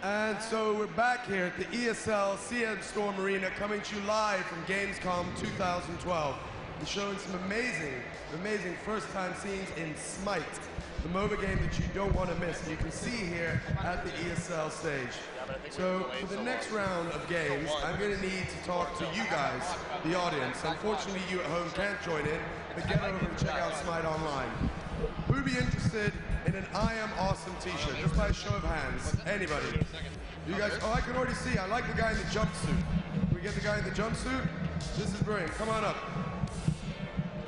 And so we're back here at the ESL CN Storm Arena, coming to you live from Gamescom 2012. We're showing some amazing first-time scenes in Smite, the MOBA game that you don't want to miss. And you can see here at the ESL stage. So for the next round of games, I'm going to need to talk to you guys, the audience. Unfortunately, you at home can't join in, but get over and check out Smite online. Who'd be interested in an I Am Awesome t-shirt? Just by a show of hands. Anybody? You guys, oh, I can already see. I like the guy in the jumpsuit. Can we get the guy in the jumpsuit? This is brilliant. Come on up.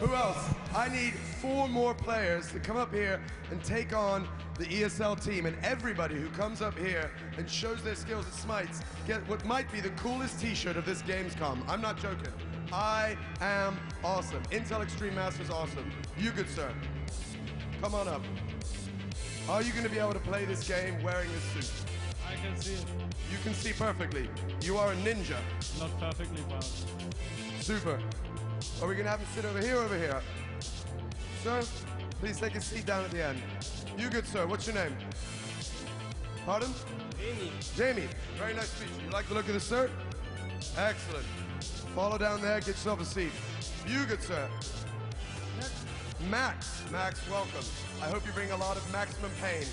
Who else? I need 4 more players to come up here and take on the ESL team. And everybody who comes up here and shows their skills at Smites get what might be the coolest t-shirt of this Gamescom. I'm not joking. I am awesome. Intel Extreme Master's awesome. You good, sir? Come on up. Are you going to be able to play this game wearing this suit? I can see it. You can see perfectly. You are a ninja. Not perfectly, but... Super. Are we going to have him sit over here? Sir, please take a seat down at the end. You good, sir. What's your name? Pardon? Jamie. Jamie. Very nice to meet you. You like the look of the shirt? Excellent. Follow down there. Get yourself a seat. You good, sir. Max. Max, welcome. I hope you bring a lot of maximum pain.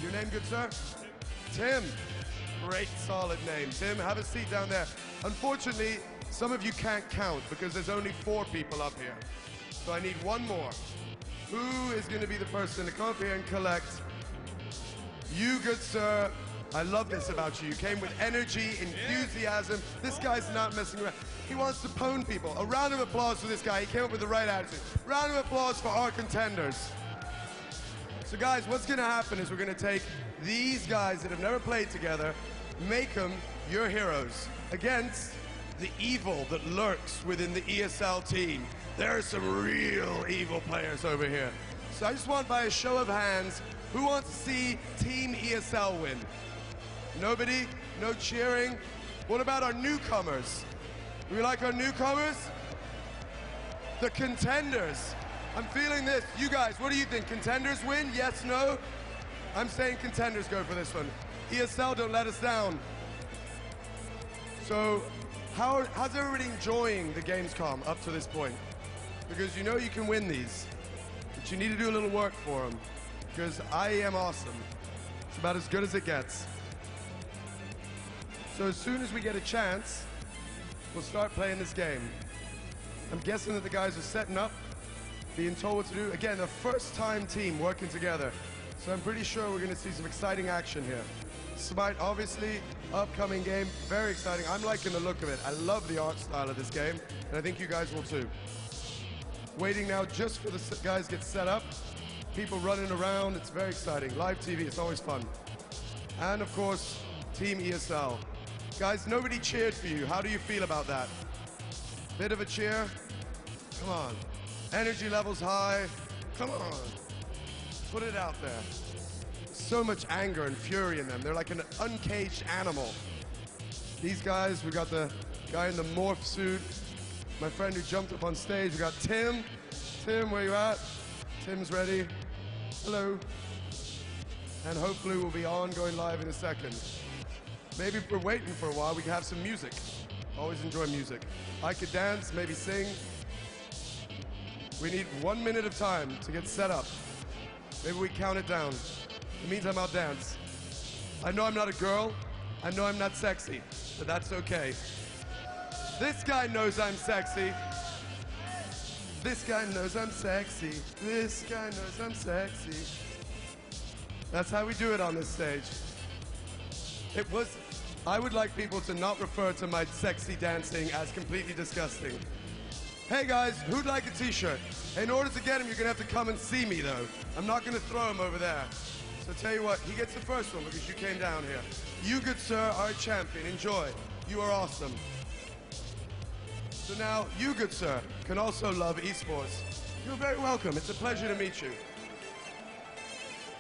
Your name, good sir? Tim. Great, solid name. Tim, have a seat down there. Unfortunately, some of you can't count because there's only 4 people up here. So I need 1 more. Who is going to be the person to come up here and collect? You, good sir. I love this about you. You came with energy, enthusiasm. This guy's not messing around. He wants to pwn people. A round of applause for this guy. He came up with the right attitude. Round of applause for our contenders. So guys, what's going to happen is we're going to take these guys that have never played together, make them your heroes against the evil that lurks within the ESL team. There are some real evil players over here. So I just want, by a show of hands, who wants to see Team ESL win? Nobody? No cheering? What about our newcomers? Do we like our newcomers? The contenders. I'm feeling this. You guys, what do you think? Contenders win? Yes, no? I'm saying contenders go for this one. ESL, don't let us down. So, how's everybody enjoying the Gamescom up to this point? Because you know you can win these, but you need to do a little work for them. Because I am awesome. It's about as good as it gets. So as soon as we get a chance, we'll start playing this game. I'm guessing that the guys are setting up, being told what to do. Again, a first-time team working together. So I'm pretty sure we're going to see some exciting action here. Smite, obviously, upcoming game, very exciting. I'm liking the look of it. I love the art style of this game, and I think you guys will too. Waiting now just for the guys to get set up. People running around, it's very exciting. Live TV, it's always fun. And of course, Team ESL. Guys, nobody cheered for you. How do you feel about that? Bit of a cheer? Come on. Energy levels high. Come on. Put it out there. So much anger and fury in them. They're like an uncaged animal. These guys, we got the guy in the morph suit. My friend who jumped up on stage. We got Tim. Tim, where you at? Tim's ready. Hello. And hopefully we'll be on going live in a second. Maybe if we're waiting for a while, we can have some music. Always enjoy music. I could dance, maybe sing. We need 1 minute of time to get set up. Maybe we count it down. In the meantime, I'll dance. I know I'm not a girl. I know I'm not sexy, but that's okay. This guy knows I'm sexy. This guy knows I'm sexy. This guy knows I'm sexy. That's how we do it on this stage. I would like people to not refer to my sexy dancing as completely disgusting. Hey guys, who'd like a t-shirt? In order to get them, you're gonna have to come and see me though. I'm not gonna throw them over there. So tell you what, he gets the first one because you came down here. You, good sir, are a champion. Enjoy. You are awesome. So now, you, good sir, can also love esports. You're very welcome. It's a pleasure to meet you.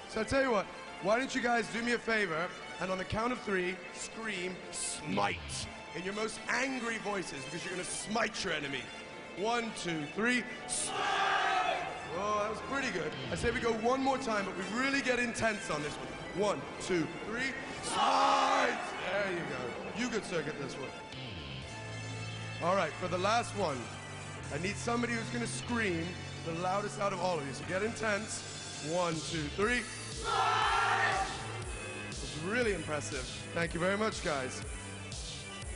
So I tell you what, why don't you guys do me a favor, and on the count of 3, scream, Smite, in your most angry voices, because you're going to smite your enemy. 1, 2, 3, Smite! Oh, that was pretty good. I say we go one more time, but we really get intense on this one. 1, 2, 3. Smite! There you go. You good, sir, get this one. All right, for the last one, I need somebody who's going to scream the loudest out of all of you. So get intense. 1, 2, 3. Smite! It's really impressive. Thank you very much, guys.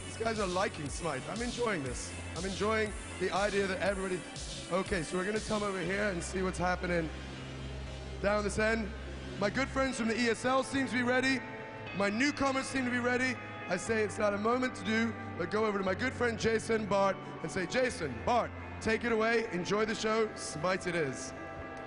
These guys are liking Smite. I'm enjoying this. I'm enjoying the idea that everybody... Okay, so we're going to come over here and see what's happening down this end. My good friends from the ESL seem to be ready. My newcomers seem to be ready. I say it's not a moment to do, but go over to my good friend Jason, Bart, and say, Jason, Bart, take it away, enjoy the show, Smite it is.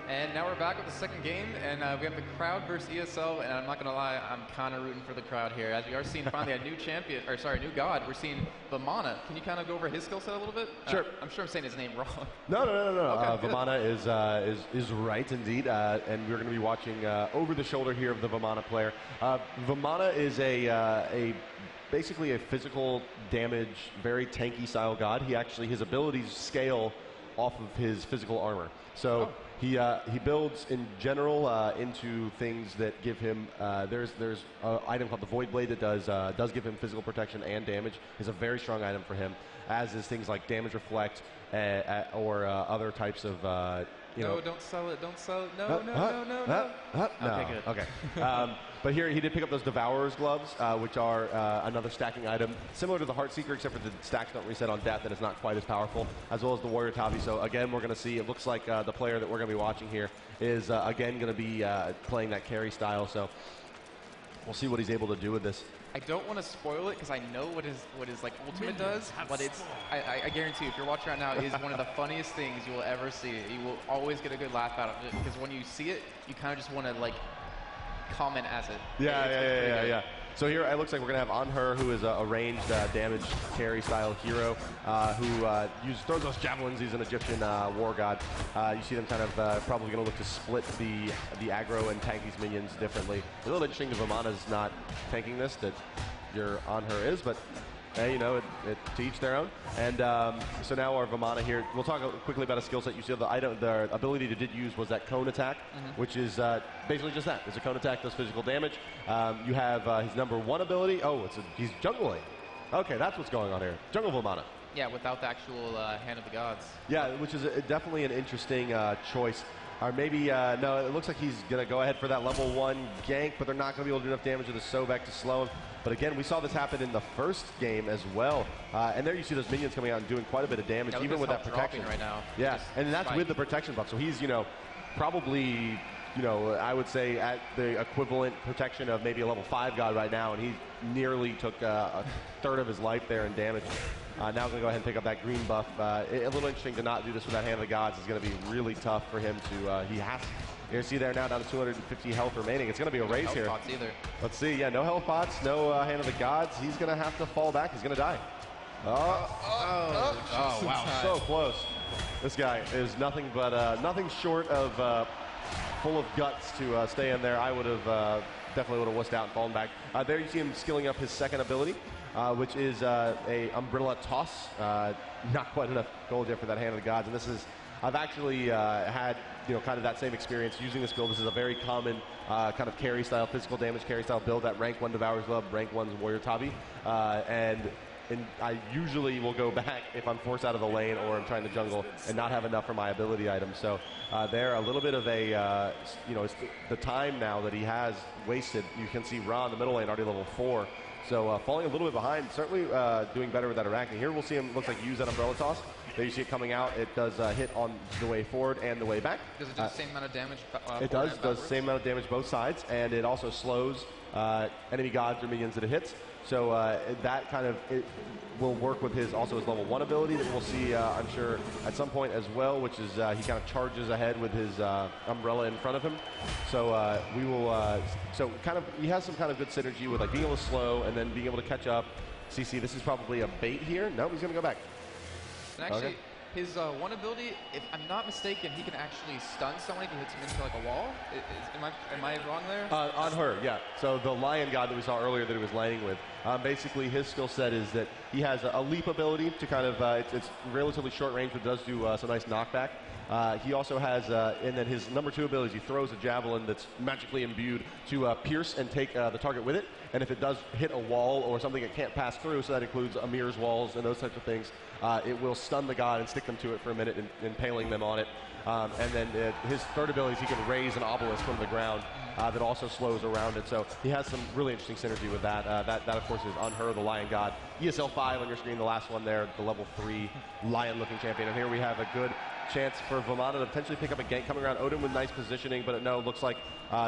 And now we're back with the second game, and we have the crowd versus ESL, and I'm not going to lie, I'm kind of rooting for the crowd here. As we are seeing finally a new champion, or sorry, new god, we're seeing Vamana. Can you kind of go over his skill set a little bit? Sure. I'm sure I'm saying his name wrong. No. Okay, Vamana is right indeed, and we're going to be watching over the shoulder here of the Vamana player. Vamana is basically a physical damage, very tanky style god. His abilities scale off of his physical armor. So he builds in general into things that give him. There's an item called the Void Blade that does give him physical protection and damage. Is a very strong item for him. As is things like damage reflect or other types of. No, don't sell it. Don't sell it. No. Okay, good. Okay. But here he did pick up those Devourer's gloves, which are another stacking item, similar to the Heartseeker, except for the stacks don't reset on death and it's not quite as powerful, as well as the Warrior Tabi. So again, we're going to see, it looks like the player that we're going to be watching here is again going to be playing that carry style. So we'll see what he's able to do with this. I don't want to spoil it because I know what his like ultimate does, but it's I guarantee you, if you're watching right now, it is one of the funniest things you will ever see. You will always get a good laugh out of it because when you see it, you kind of just want to like comment as it. Yeah. So here it looks like we're going to have on her, who is a ranged damage carry style hero, who throws those javelins. He's an Egyptian war god. You see them kind of probably going to look to split the aggro and tank these minions differently. A little interesting that Vamana's not tanking this, that your on her is, but hey, you know, to each their own. And so now our Vamana here, we'll talk quickly about a skill set. You see the ability that did use was that cone attack, which is basically just that. It's a cone attack, does physical damage. You have his number 1 ability. Oh, he's jungling. Okay, that's what's going on here. Jungle Vamana. Yeah, without the actual hand of the gods. Yeah, which is definitely an interesting choice. Or maybe, no, it looks like he's going to go ahead for that level 1 gank, but they're not going to be able to do enough damage with the Sobek to slow him. But again, we saw this happen in the first game as well. And there you see those minions coming out and doing quite a bit of damage, even with that protection. Right now. Yeah, and that's with the protection buff. So he's, probably, I would say at the equivalent protection of maybe a level 5 god right now, and he nearly took a third of his life there in damage. Now going to go ahead and pick up that green buff. A little interesting to not do this with that Hand of the Gods. It's going to be really tough for him to, you see there now down to 250 health remaining. It's going to be a race here. Pots either. Let's see. Yeah, no health pots, no Hand of the Gods. He's going to have to fall back. He's going to die. Oh, wow. So close. This guy is nothing but nothing short of full of guts to stay in there. I would have definitely would have wussed out and fallen back. There you see him skilling up his second ability, which is a Umbrella Toss. Not quite enough gold yet for that Hand of the Gods. And this is, I've actually had kind of that same experience using this build. This is a very common kind of carry style, physical damage carry style build that rank 1 Devourer's Glove, rank 1's Warrior Tabi. And I usually will go back if I'm forced out of the lane or I'm trying to jungle and not have enough for my ability items. So they're a little bit of a, it's the time now that he has wasted. You can see Ra in the middle lane already level 4. So falling a little bit behind, certainly doing better with that Arachne. Here we'll see him, looks like, use that Umbrella Toss. There you see it coming out. It does hit on the way forward and the way back. Does it do the same amount of damage? It does the same amount of damage both sides, and it also slows enemy gods or minions that it hits. So that kind of will work with his level 1 ability that we'll see, I'm sure, at some point as well, which is he kind of charges ahead with his umbrella in front of him. So we will, so kind of, he has some kind of good synergy with like being able to slow and then being able to catch up. CC, this is probably a bait here. No, he's going to go back. And actually, His one ability, if I'm not mistaken, he can actually stun someone if he hits him into like a wall. Am I wrong there? On her, yeah. So the Lion God that we saw earlier that he was landing with, basically his skill set is that he has a leap ability to kind of, it's relatively short range, but does do some nice knockback. He also has, and then his number 2 ability is he throws a javelin that's magically imbued to pierce and take the target with it. And if it does hit a wall or something it can't pass through, so that includes Amir's walls and those types of things, it will stun the god and stick them to it for a minute, impaling them on it. And then his third ability is he can raise an obelisk from the ground that also slows around it. So he has some really interesting synergy with that. That of course, is Unher, the Lion God. ESL 5 on your screen, the last one there, the level 3 lion-looking champion. And here we have a good chance for Vamana to potentially pick up a gank coming around Odin with nice positioning, but no, it looks like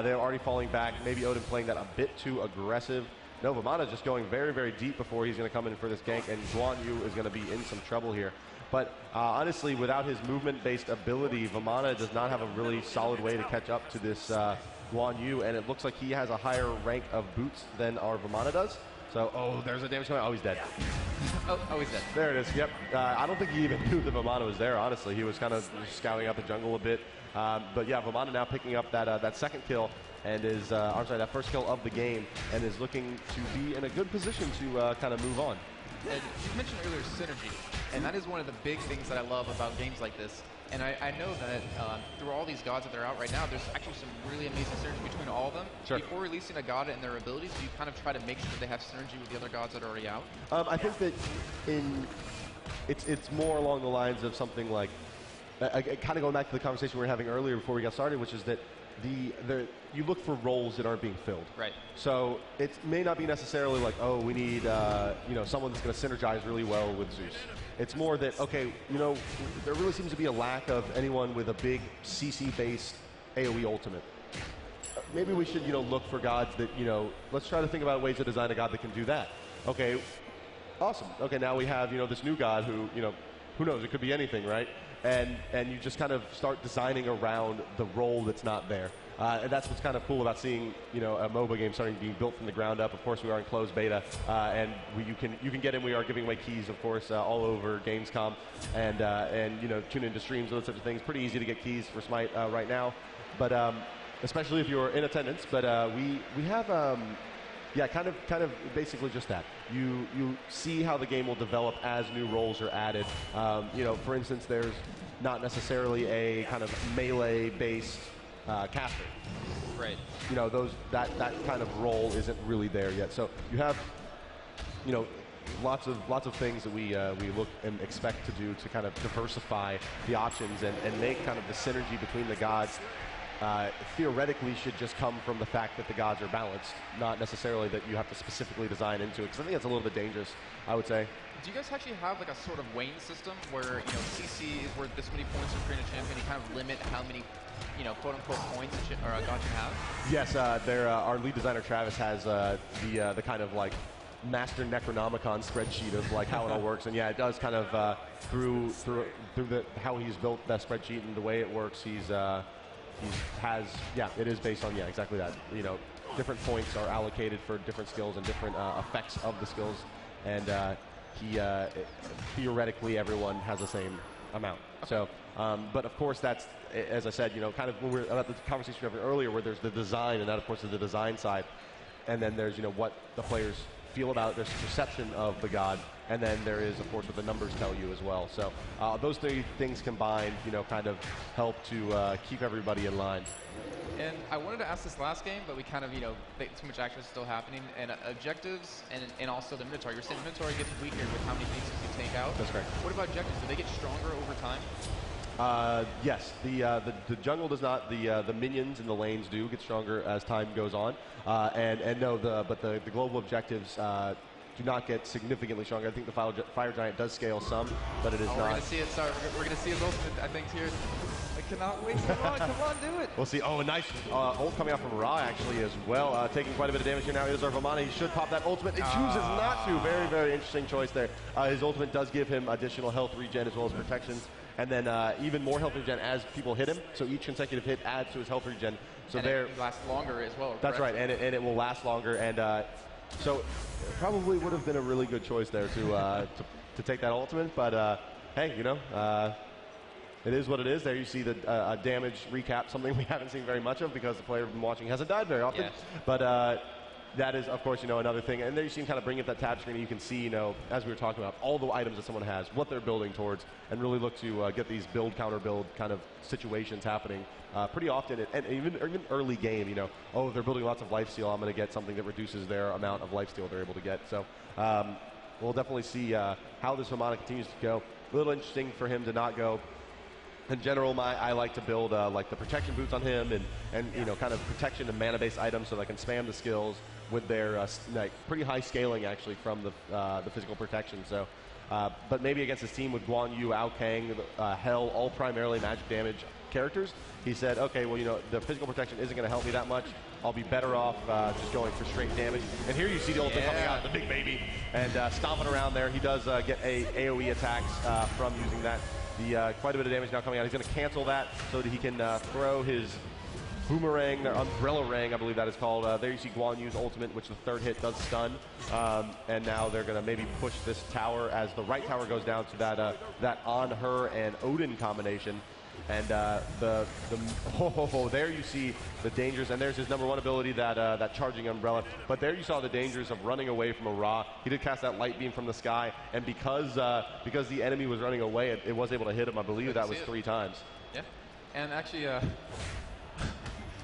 they're already falling back. Maybe Odin playing that a bit too aggressive. No, Vamana just going very, very deep before he's going to come in for this gank, and Guan Yu is going to be in some trouble here. But honestly, without his movement-based ability, Vamana does not have a really solid way to catch up to this Guan Yu, and it looks like he has a higher rank of boots than our Vamana does. So, oh, there's a damage coming. Oh, he's dead. Oh, he's dead. There it is. Yep. I don't think he even knew that Vamana was there, honestly. He was kind of scouting out the jungle a bit. But yeah, Vamana now picking up that second kill and is, I'm sorry, that first kill of the game, and is looking to be in a good position to kind of move on. And you mentioned earlier synergy, and that is one of the big things that I love about games like this. And I know that through all these gods that are out right now, there's actually some really amazing synergy between all of them. Sure. Before releasing a god and their abilities, do you kind of try to make sure they have synergy with the other gods that are already out? I think that it's more along the lines of something like, kind of going back to the conversation we were having earlier before we got started, which is that you look for roles that aren't being filled. Right. So it may not be necessarily like, oh, we need someone that's going to synergize really well with Zeus. It's more that, okay, there really seems to be a lack of anyone with a big CC-based AoE ultimate. Maybe we should, look for gods that, let's try to think about ways to design a god that can do that. Okay, awesome. Okay, now we have, this new god who, who knows, it could be anything, right? And you just kind of start designing around the role that's not there. And that's what's kind of cool about seeing, a MOBA game starting to be built from the ground up. Of course, we are in closed beta, and you can get in. We are giving away keys, of course, all over Gamescom, and tune into streams, those types of things. Pretty easy to get keys for Smite right now, but especially if you're in attendance. But we have. Kind of basically just that. You see how the game will develop as new roles are added. For instance, there's not necessarily a kind of melee-based caster. Right. That kind of role isn't really there yet. So you have, lots of things that we look and expect to do to kind of diversify the options and make kind of the synergy between the gods. Theoretically should just come from the fact that the gods are balanced, not necessarily that you have to specifically design into it, because I think that's a little bit dangerous, I would say. Do you guys actually have like a sort of weighing system where, CC is worth this many points for creating a champion, you kind of limit how many, quote-unquote points or gods you have? Yes, our lead designer Travis has the kind of like master Necronomicon spreadsheet of like how it all works, and yeah, it does kind of through how he's built that spreadsheet and the way it works, it is based on, exactly that. Different points are allocated for different skills and different effects of the skills, and theoretically everyone has the same amount. So, but of course that's, as I said, kind of when we're about the conversation we were having earlier, where there's the design, and that of course is the design side, and then there's what the players feel about, there's perception of the god, and then there is, of course, what the numbers tell you as well. So those three things combined, kind of help to keep everybody in line. And I wanted to ask this last game, but we kind of, too much action is still happening. And objectives and also the Minotaur. You're saying Minotaur gets weaker with how many things you can take out. That's correct. What about objectives? Do they get stronger over time? Yes, the jungle does not. The minions and the lanes do get stronger as time goes on, and no, but the global objectives do not get significantly stronger. I think the fire giant does scale some, but it is not. We're gonna see it start. We're gonna see his ultimate, I think, here. I cannot wait. Come on, do it. We'll see. Oh, a nice ult coming out from Ra actually as well, taking quite a bit of damage here now. Here's our Vamana. He should pop that ultimate. He chooses not to. Very, very interesting choice there. His ultimate does give him additional health regen as well as protections. And then even more health regen as people hit him. So each consecutive hit adds to his health regen. So and it lasts longer as well. That's right, and it will last longer. And so probably would have been a really good choice there to take that ultimate. But hey, it is what it is. There you see the damage recap, something we haven't seen very much of because the player we've been watching hasn't died very often. Yes. But that is, of course, another thing. And there you see him kind of bring up that tab screen, and you can see, as we were talking about, all the items that someone has, what they're building towards, and really look to get these build, counter build kind of situations happening pretty often. And even early game, oh, they're building lots of lifesteal, I'm going to get something that reduces their amount of lifesteal they're able to get. So we'll definitely see how this Vamana continues to go. A little interesting for him to not go. In general, I like to build like the protection boots on him and kind of protection and mana-based items so that I can spam the skills with their like pretty high scaling actually from the physical protection. So, but maybe against his team with Guan Yu, Ao Kang, Hell, all primarily magic damage characters, he said, okay, well the physical protection isn't going to help me that much. I'll be better off just going for straight damage. And here you see the ultimate coming out, the big baby, and stomping around there. He does get AoE attacks from using that. Quite a bit of damage now coming out. He's going to cancel that so that he can throw his boomerang, their umbrella ring, I believe that is called. There you see Guan Yu's ultimate, which the third hit does stun. And now they're going to maybe push this tower as the right tower goes down to that on her and Odin combination. And there you see the dangers, and there's his #1 ability, that charging umbrella. But there you saw the dangers of running away from a Ra. He did cast that light beam from the sky, and because the enemy was running away, it was able to hit him. I believe that was 3 times. Yeah, and actually,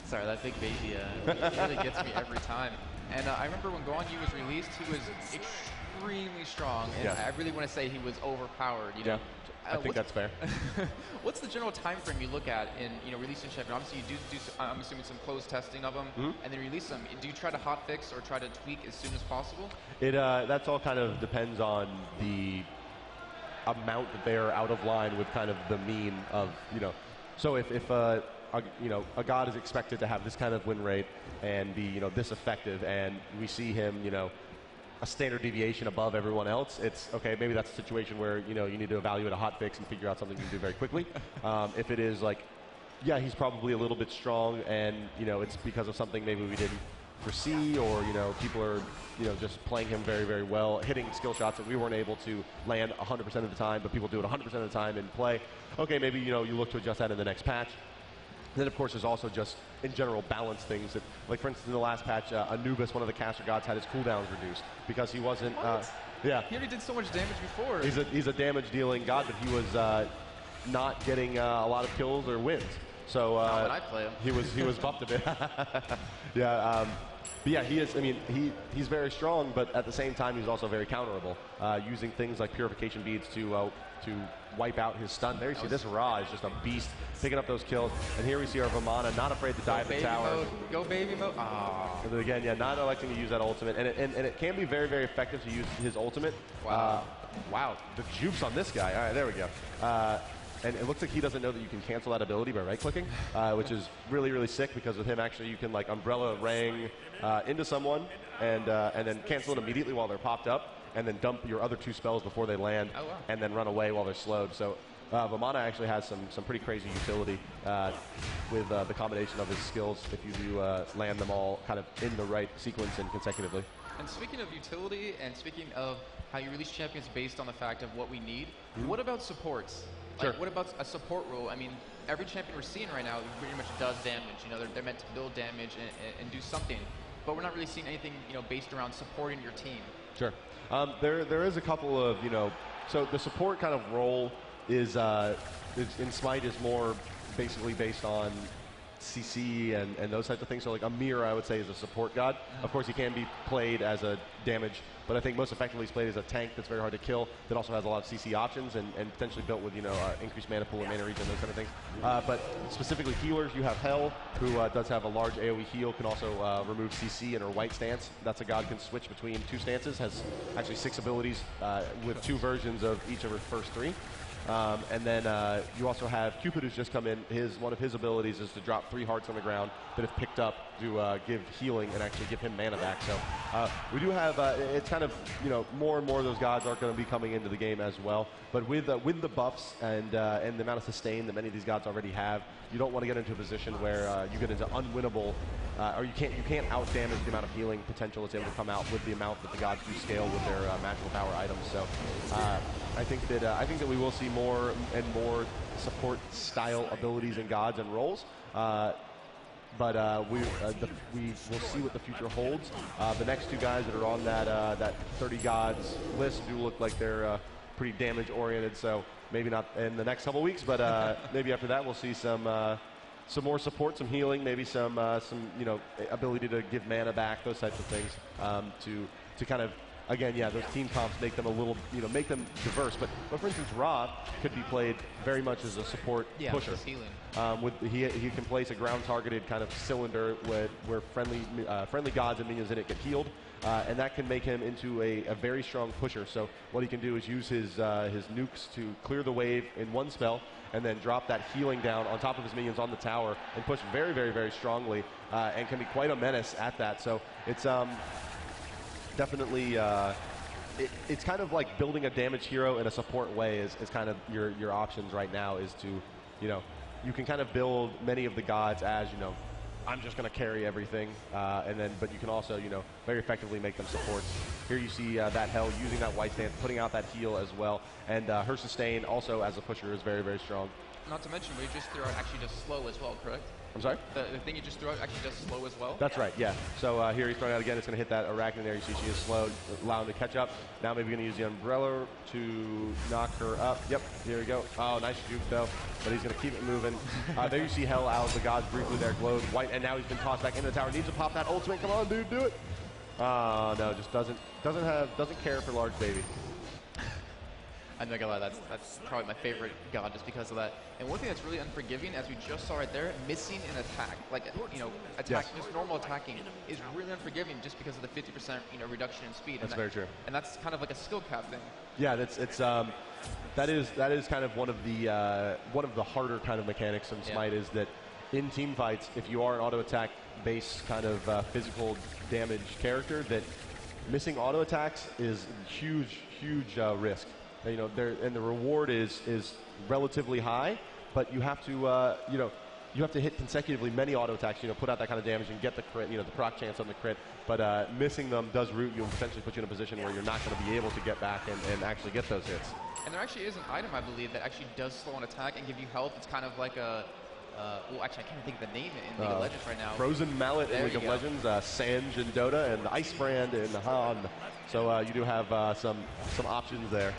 sorry, that big baby really gets me every time. And I remember when Guan Yu was released, he was extremely strong, and I really want to say he was overpowered. Yeah. I think that's fair. What's the general time frame you look at in releasing champion? Obviously, you do I'm assuming some closed testing of them, and then release them. Do you try to hotfix or try to tweak as soon as possible? That's all kind of depends on the amount that they're out of line with kind of the mean of So if a god is expected to have this kind of win rate and be this effective, and we see him a standard deviation above everyone else, it's okay, maybe that's a situation where you need to evaluate a hotfix and figure out something you can do very quickly. If it is like, yeah, he's probably a little bit strong, and it's because of something maybe we didn't foresee, or people are just playing him very, very well, hitting skill shots that we weren't able to land 100% of the time, but people do it 100% of the time in play. Okay, maybe you look to adjust that in the next patch. Then, of course, there's also just, in general, balance things. That, like, for instance, in the last patch, Anubis, one of the caster gods, had his cooldowns reduced because he wasn't... yeah. He already did so much damage before. He's a damage-dealing god, but he was not getting a lot of kills or wins. So not when I play him. He was buffed a bit. Yeah. But yeah, he is. I mean, he's very strong, but at the same time, he's also very counterable, using things like purification beads to wipe out his stun. There you see this Ra is just a beast, picking up those kills. And here we see our Vamana not afraid to dive the tower. Go baby mode. Ah. And then again, yeah, not electing to use that ultimate, and it can be very, very effective to use his ultimate. Wow. Wow, the jukes on this guy. All right, there we go. And it looks like he doesn't know that you can cancel that ability by right-clicking, which is really, really sick, because with him, actually, you can like umbrella rang into someone and then cancel it immediately while they're popped up, and then dump your other 2 spells before they land, and then run away while they're slowed. So Vamana actually has some pretty crazy utility with the combination of his skills if you do land them all kind of in the right sequence and consecutively. And speaking of utility, and speaking of how you release champions based on the fact of what we need, what about supports? Like, Sure. what about a support role? I mean, every champion we're seeing right now pretty much does damage. They're meant to build damage and do something, but we're not really seeing anything based around supporting your team. Sure. There is a couple of so the support kind of role is in Smite is more basically based on CC and those types of things. So like Amir, I would say, is a support god. Of course, he can be played as a damage, but I think most effectively he's played as a tank that's very hard to kill, that also has a lot of CC options and potentially built with increased mana pool and mana regen, those kind of things. But specifically healers, you have Hell, who does have a large AoE heal, can also remove CC in her white stance. That's a god can switch between 2 stances, has actually 6 abilities with 2 versions of each of her first 3. And then you also have Cupid, who's just come in. One of his abilities is to drop 3 hearts on the ground that if picked up to give healing and actually give him mana back. So we do have, it's kind of, more and more of those gods are going to be coming into the game as well. But with the buffs and the amount of sustain that many of these gods already have, you don't want to get into a position where you get into unwinnable, or you can't out-damage the amount of healing potential that's able to come out with the amount that the gods do scale with their magical power items. So I think that we will see more and more support style abilities in gods and roles. But we will see what the future holds. The next two guys that are on that 30 gods list do look like they're pretty damage oriented. So maybe not in the next couple weeks, but maybe after that we'll see some more support, some healing, maybe some ability to give mana back, those types of things to kind of. Again, yeah, those team comps make them a little, make them diverse. But for instance, Ra could be played very much as a support pusher. With healing. He can place a ground-targeted kind of cylinder where friendly gods and minions in it get healed, and that can make him into a very strong pusher. So what he can do is use his nukes to clear the wave in one spell, and then drop that healing down on top of his minions on the tower and push very, very, very strongly, and can be quite a menace at that. So it's definitely, it's kind of like building a damage hero in a support way is kind of your options right now is to, you can kind of build many of the gods as, I'm just going to carry everything, but you can also, very effectively make them supports. Here you see that Hell using that white stance, putting out that heal as well, and her sustain also as a pusher is very, very strong. Not to mention, we just threw out actually just slow as well, correct? I'm sorry? The thing you just threw out actually does slow as well? That's right, yeah. So here he's throwing out again. It's going to hit that Arachnid there. You see she is slowed, allowing him to catch up. Now maybe going to use the Umbrella to knock her up. Yep, here we go. Oh, nice juke though. But he's going to keep it moving. There you see Hell out. The gods briefly there glowed white, and now he's been tossed back into the tower. Needs to pop that ultimate. Come on, dude, do it. No, just doesn't care for large baby. I'm not gonna lie, that's probably my favorite god just because of that. And one thing that's really unforgiving, as we just saw right there, missing an attack, like attack, just normal attacking, is really unforgiving just because of the 50% reduction in speed. That's very true. And that's kind of like a skill cap thing. Yeah, that is kind of one of the harder kind of mechanics in Smite is that in team fights, if you are an auto attack based kind of physical damage character, that missing auto attacks is huge risk. And the reward is relatively high, but you have to you have to hit consecutively many auto attacks, put out that kind of damage and get the crit, the proc chance on the crit. But missing them does root you and potentially put you in a position where you're not going to be able to get back and actually get those hits. And there actually is an item, I believe, that actually does slow an attack and give you health. It's kind of like a well, actually, I can't think of the name in League of Legends right now. Frozen Mallet in League of Legends, Sange in Dota, and the Ice Brand in Han. So you do have some options there.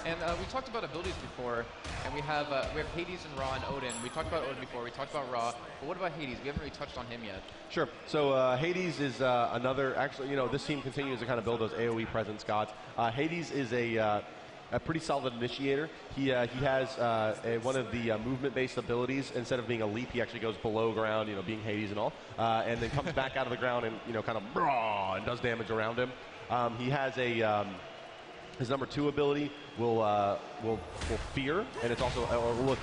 And we talked about abilities before, and we have Hades and Ra and Odin. We talked about Odin before, we talked about Ra, but what about Hades? We haven't really touched on him yet. Sure. So Hades is another, actually, this team continues to kind of build those AoE presence gods. Hades is a pretty solid initiator. He has one of the movement-based abilities. Instead of being a leap, he actually goes below ground, being Hades and all, and then comes back out of the ground and kind of and does damage around him. He has his number 2 ability will fear, and it's also,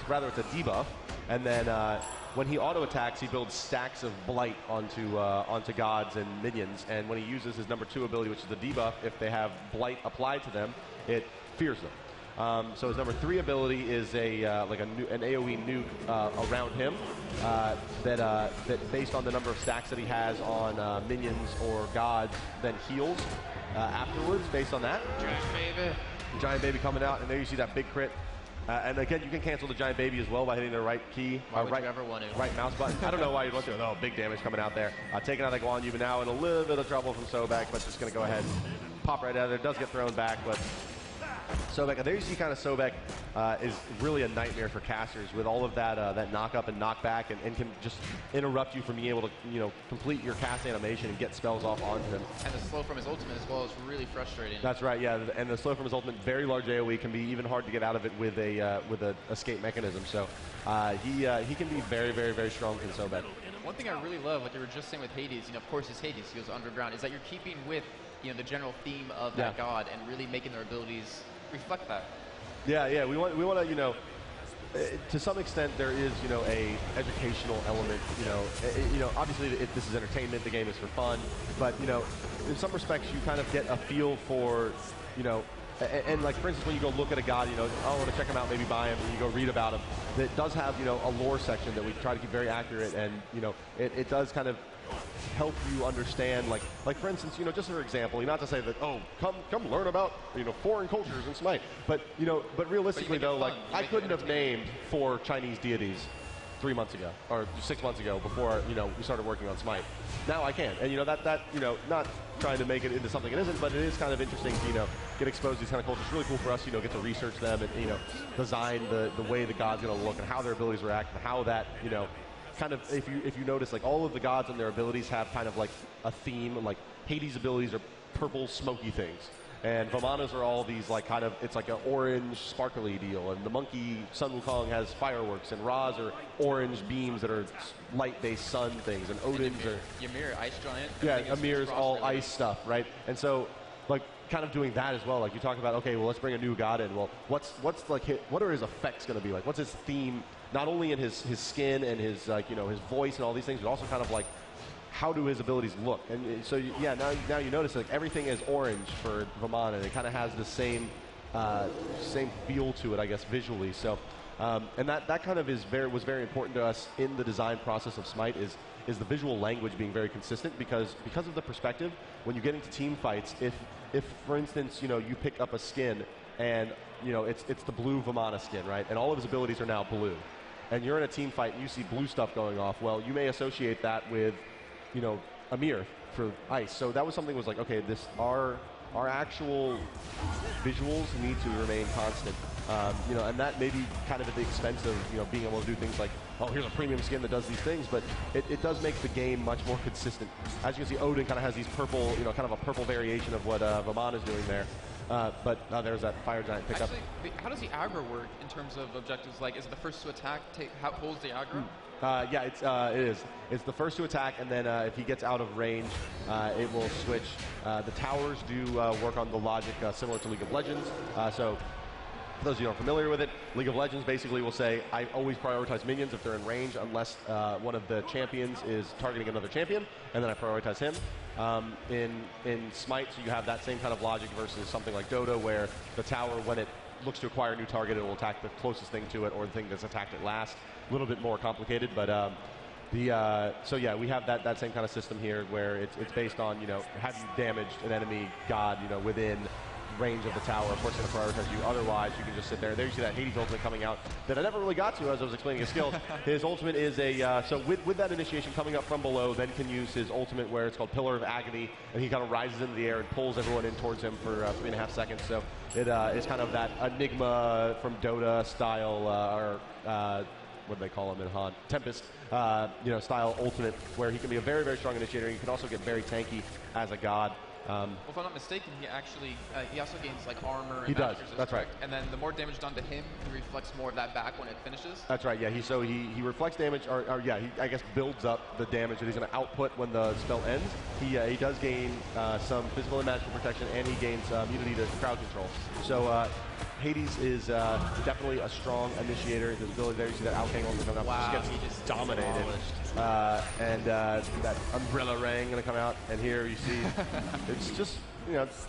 rather it's a debuff. And then when he auto attacks, he builds stacks of blight onto gods and minions. And when he uses his number 2 ability, which is the debuff, if they have blight applied to them, it fears them. So his number 3 ability is an AoE nuke around him that based on the number of stacks that he has on minions or gods, then heals afterwards based on that. Giant baby coming out, and there you see that big crit. And again, you can cancel the giant baby as well by hitting the right key, you ever want to? right mouse button. I don't know why you'd want to. Oh, big damage coming out there. Taking out that Guan Yu, but now in a little bit of trouble from Sobek, but just going to go ahead and pop right out of there. Does get thrown back, but Sobek, there you see kind of Sobek is really a nightmare for casters with all of that knock up and knock back and can just interrupt you from being able to complete your cast animation and get spells off onto him. And the slow from his ultimate as well is really frustrating. That's right, yeah, and the slow from his ultimate, very large AoE, can be even hard to get out of it with a escape mechanism. So he can be very, very, very strong in Sobek. One thing I really love, like you were just saying with Hades, of course it's Hades, he goes underground, is that you're keeping with the general theme of that god and really making their abilities reflect that. Yeah, we want to, to some extent there is, a educational element, obviously this is entertainment, the game is for fun, but, in some respects you kind of get a feel for, and like for instance when you go look at a god, I want to check him out, maybe buy him, and you go read about him, that does have, a lore section that we try to keep very accurate, and, it does kind of help you understand, like for instance, just for example, not to say that, oh, come learn about, foreign cultures in Smite, but realistically though, like, I couldn't have named 4 Chinese deities 3 months ago, or 6 months ago before, we started working on Smite. Now I can, and not trying to make it into something it isn't, but it is kind of interesting to, get exposed to these kind of cultures. It's really cool for us, get to research them and, design the way the god's gonna look and how their abilities react and how that, kind of, if you notice, like, all of the gods and their abilities have kind of like a theme, and like Hades' abilities are purple smoky things, and Vamana's are all these like kind of, it's like an orange sparkly deal, and the monkey Sun Wukong has fireworks, and Ra's are orange beams that are light-based sun things, and Odin's are Ymir, ice giant. yeah, Ymir's all ice stuff, right? And so, like, kind of doing that as well. Like, you talk about, okay, well, let's bring a new god in. Well, what are his effects going to be like? What's his theme? Not only in his skin and his his voice and all these things, but also kind of like how do his abilities look? And so yeah, now you notice like everything is orange for Vamana, and it kind of has the same feel to it, I guess, visually. So and that kind of was very important to us in the design process of Smite is the visual language being very consistent because of the perspective. When you get into team fights, if for instance you pick up a skin and it's the blue Vamana skin, right, and all of his abilities are now blue, and you're in a team fight and you see blue stuff going off, well, you may associate that with Ymir for ice. So that was something was like, okay, our actual visuals need to remain constant. And that may be kind of at the expense of being able to do things like, oh, here's a premium skin that does these things, but it does make the game much more consistent. As you can see, Odin kind of has these purple, kind of a purple variation of what Vamana is doing there. But there's that fire giant pickup. Actually, how does the aggro work in terms of objectives? Like, is it the first to attack holds the aggro? Yeah, it is. It's the first to attack, and then if he gets out of range, it will switch. The towers do work on the logic similar to League of Legends. So for those of you who aren't familiar with it, League of Legends basically will say, I always prioritize minions if they're in range unless one of the champions is targeting another champion, and then I prioritize him. In Smite, so you have that same kind of logic versus something like Dota, where the tower, when it looks to acquire a new target, it will attack the closest thing to it or the thing that's attacked it last. A little bit more complicated, but so yeah, we have that same kind of system here where it's based on have you damaged an enemy god within range of the tower. Of course, it's going to prioritize you. Otherwise, you can just sit there. There you see that Hades ultimate coming out that I never really got to as I was explaining his skills. His ultimate is so with that initiation coming up from below, then can use his ultimate where it's called Pillar of Agony, and he kind of rises into the air and pulls everyone in towards him for 3.5 seconds. So it's kind of that Enigma from Dota style, or what do they call him in Han? Tempest, style ultimate, where he can be a very, very strong initiator. He can also get very tanky as a god. Well, if I'm not mistaken, he also gains like armor and he does. That's right. And then the more damage done to him, he reflects more of that back when it finishes. That's right. Yeah. He reflects damage, or yeah, he I guess builds up the damage that he's going to output when the spell ends. He does gain some physical and magical protection, and he gains immunity to crowd control. So Hades is definitely a strong initiator. His ability there, you see that outgang also coming up, just gets dominated. And that umbrella ring going to come out, and here you see it's just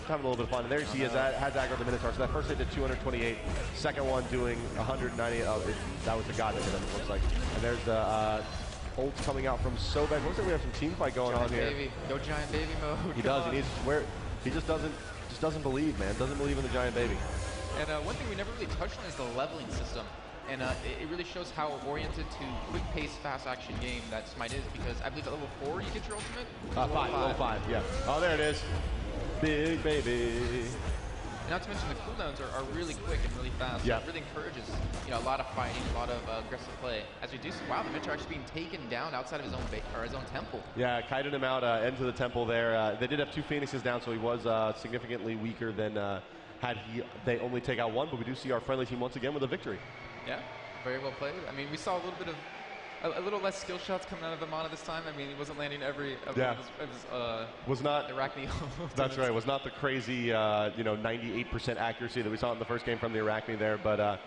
having a little bit of fun. And there you see has aggro the Minotaur. So that first hit did 228, second one doing 190. That was the god that hit him, it looks like. And there's the ult coming out from Sobek. Looks like we have some team fight going on here. Baby. Go giant baby mode. He does. He needs he just doesn't believe, man. Doesn't believe in the giant baby. And one thing we never really touched on is the leveling system. And it really shows how oriented to quick-paced, fast-action game that Smite is, because I believe at level 4 you get your ultimate? Level 5, yeah. Oh, there it is. Big baby. And not to mention the cooldowns are really quick and really fast. Yeah. So it really encourages a lot of fighting, a lot of aggressive play. As we do see, wow, the Minotaur actually being taken down outside of his own temple. Yeah, kited him out into the temple there. They did have 2 Phoenixes down, so he was significantly weaker than had they only take out 1, but we do see our friendly team once again with a victory. Yeah, very well played. I mean, we saw a little bit of a little less skill shots coming out of Vamana this time. I mean, he wasn't landing every of his was not Arachne. That's right. Was not the crazy 98% accuracy that we saw in the first game from the Arachne there, but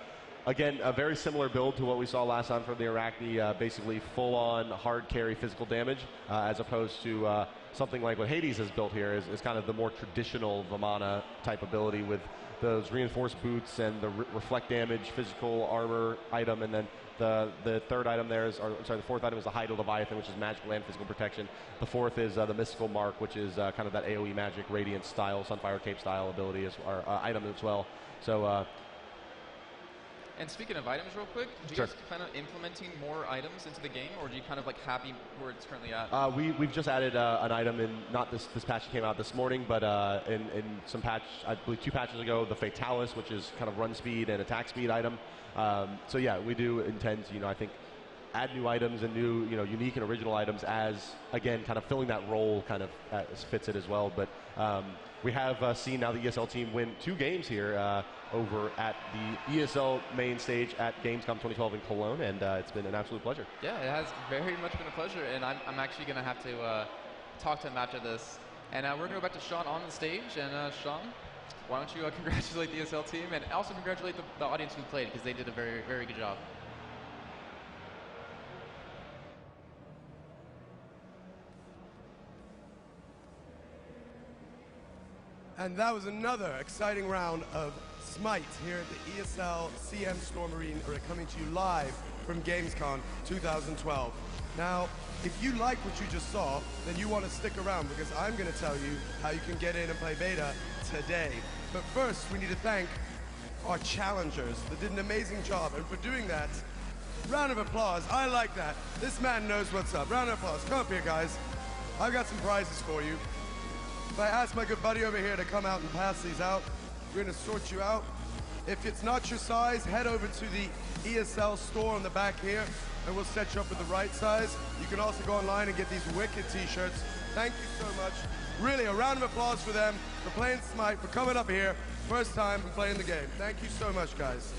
again, a very similar build to what we saw last time from the Arachne. Basically, full-on hard carry physical damage, as opposed to something like what Hades has built here is kind of the more traditional Vamana type ability with those reinforced boots and the reflect damage, physical armor item, and then the third item there is, or I'm sorry, the fourth item is the Hydal Leviathan, which is magical and physical protection. The fourth is the Mystical Mark, which is kind of that AoE magic, Radiant style, Sunfire Cape style ability, or item as well. So. And speaking of items real quick, do you guys plan on implementing more items into the game, or are you kind of like happy where it's currently at? We've just added an item in, not this patch that came out this morning, but in some patch, I believe 2 patches ago, the Fatalis, which is kind of run speed and attack speed item. So yeah, we do intend to, I think, add new items and new, unique and original items as, again, kind of filling that role kind of fits it as well. But we have seen now the ESL team win 2 games here over at the ESL main stage at Gamescom 2012 in Cologne, and it's been an absolute pleasure. Yeah, it has very much been a pleasure, and I'm actually going to have to talk to him after this. And we're going to go back to Sean on the stage, and Sean, why don't you congratulate the ESL team, and also congratulate the audience who played, because they did a very, very good job. And that was another exciting round of Smite here at the ESL CM Storm Marine, coming to you live from Gamescom 2012. Now, if you like what you just saw, then you want to stick around, because I'm going to tell you how you can get in and play beta today. But first, we need to thank our challengers that did an amazing job. And for doing that, round of applause. I like that. This man knows what's up. Round of applause. Come up here, guys. I've got some prizes for you. If I ask my good buddy over here to come out and pass these out, we're going to sort you out. If it's not your size, head over to the ESL store on the back here, and we'll set you up with the right size. You can also go online and get these wicked t-shirts. Thank you so much. Really, a round of applause for them, for playing Smite, for coming up here. First time for playing the game. Thank you so much, guys.